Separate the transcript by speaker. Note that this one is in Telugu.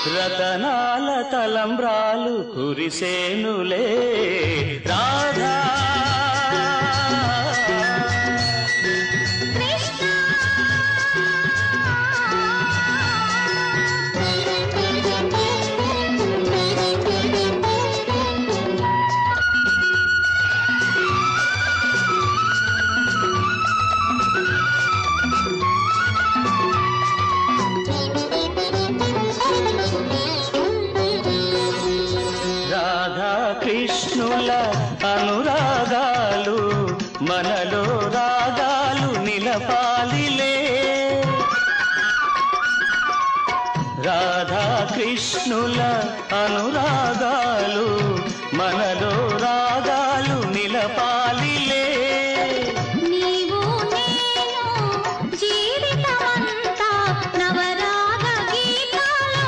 Speaker 1: రతనాల తలంబ్రాలు కురిసేనులే రాధా కృష్ణుల అనురాగాలు మనలో రాగాలు నిలపాలిలే రాధా కృష్ణుల అనురాగాలు మనలో